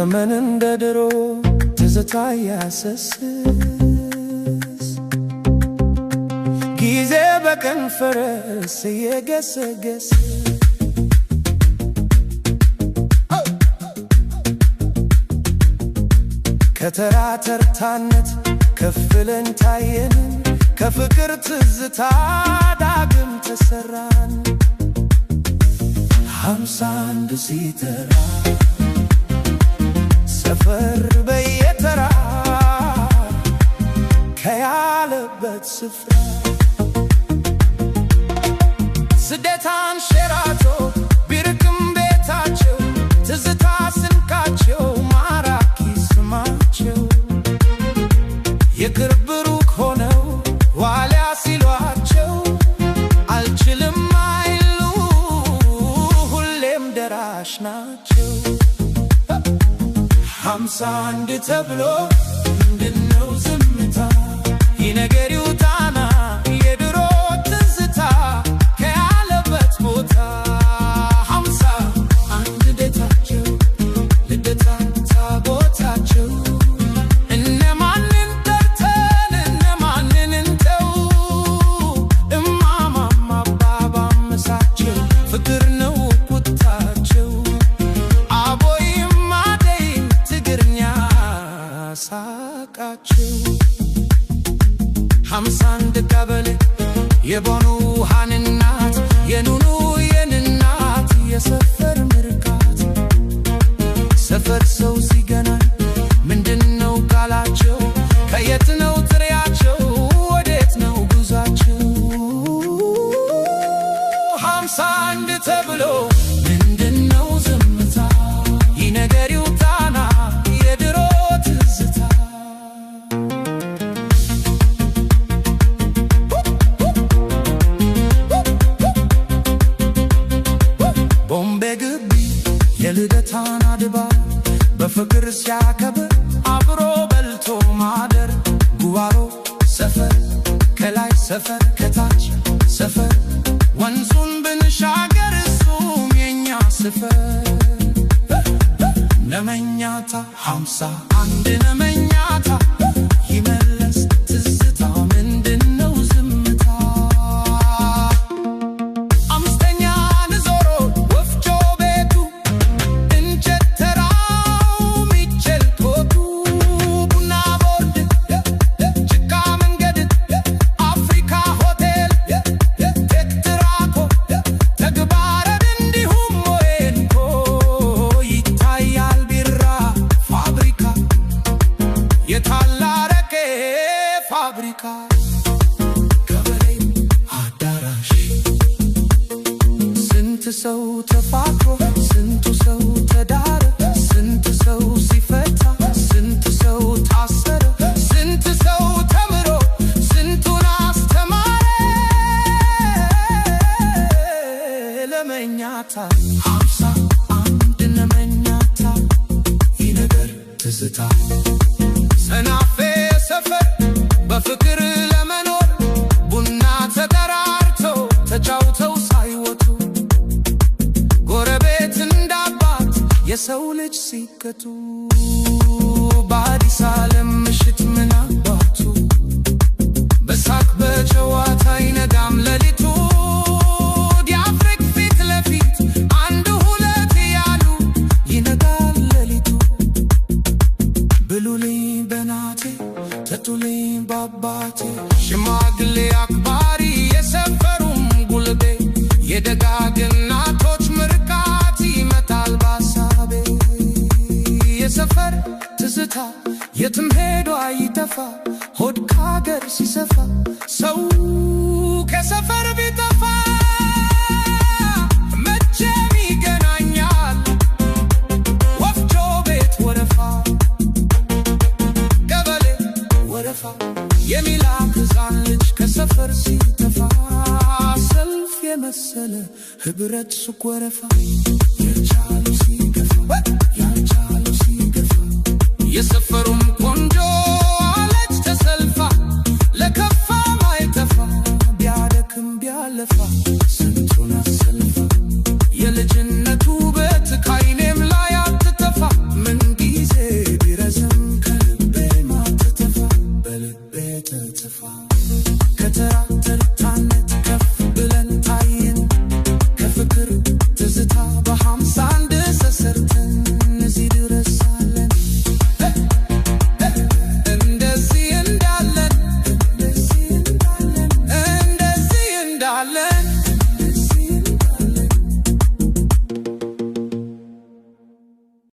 ዘመን እንደ ድሮ ትዝታ ያሰስስ ጊዜ በቀን ፈረስ የገሰገሰ ከተራ ተርታነት ከፍለን ታየን ከፍቅር ትዝታ ዳግም ተሰራን 51 ሲተራ ሰፈር በየተራ ከያለበት ስፍራ ስደታን ሸራቶ ቢርቅም ቤታቸው ትዝታ ስንቃቸው ማራኪ ስማቸው የቅርብ ሩቅ ሆነው ዋልያ ሲሏቸው አልችልም አይሉ ሁሌም ደራሽ ናቸው 51 ተብሎ ምንድነው ዝምታ ይነገር ይውጣና የድሮ ትዝታ ከያለበት ቦታ 51 ቤታቸው ልደታ ታቦታቸው እነማንን ጠርተን እነማንን እንተው እማማማ አባባ መሳቸው ፍቅር ነው ቁጣቸው አቦይም አደይም ትግርኛ ሳቃቸው 51 ቀበሌ የቦኑ ውሃን እናት የኑኑ የንናት የሰፈር ምርቃት ሰፈር ሰው ሲገናኝ ምንድነው ቃላቸው ከየት ነው ጥሪያቸው ወዴት ነው ጉዛቸው 51 ተብሎ ምንድነው ዝምታ ይነገር ይውጣና የድሮ ትዝታ ቦምቤ ግቢ የልደታን አድባር በፍቅር ሲያከብር አብሮ በልቶ ማደር ጉባሮ ሰፈር ከላይ ሰፈር ከታች ሰፈር ወንዙን ብንሻገር እሱም የኛ ሰፈር ነመኛታ 51 ነመኛታ ይመለስ ትዝታ ምንድነው ዝምታ አምስተኛን ዞሮ ወፍጮ ቤቱ እንጨት ተራው ሚቸል ቶቱ ቡና ቦርድ ጭቃ መንገድ አፍሪካ ሆቴል ቴክትራኮ ተግባረን እንዲሁም ሞኤንኮ ይታያል ቢራ ፋብሪካ የታላረቄ ፋብሪካ ቀበሌ አዳራሽ ስንት ሰው ተፋቅሮ ስንቱ ሰው ተዳረ ስንት ሰው ሲፈታ ስንት ሰው ታሰረ ስንት ሰው ተምሮ ስንቱን አስተማረ ለመኛታ 51 ነመኛታ ይነገር ትዝታ ሰናፌ ሰፈር በፍቅር ለመኖር ቡና ተጠራርተው ተጫውተው ሳይወጡ ጎረቤት እንዳባት የሰው ልጅ ሲከቱ በአዲስ ዓለም ምሽት ምን አባቱ በሳቅ በጨዋታ ይነጋም ሌሊቱ ዲያፍሪክ ፊት ለፊት አንድ ሁለት ያሉ ይነጋል ሌሊቱ ብሉልኝ በናቴ ጠጡልኝ ባባቴ ሽማግሌ አክባሪ የሰፈሩም ጉልቤ የደጋግ እናቶች ምርቃት ይመጣል ባሳቤ የሰፈር ትዝታ የትም ሄዶ አይጠፋ ሆድ ካገር ሲሰፋ ሰው ከሰፈር ቢጠፋ መቼም ይገናኛል ወፍጮ ቤት ወረፋ ቀበሌ ወረፋ የሚላክ ሕፃን ልጅ ከሰፈር ሲተፋ ሰልፍ የመሰለ ህብረት ሱቅ ወረፋ የቻለው ሲገፋ ያልቻለው ሲገፋ የሰፈሩም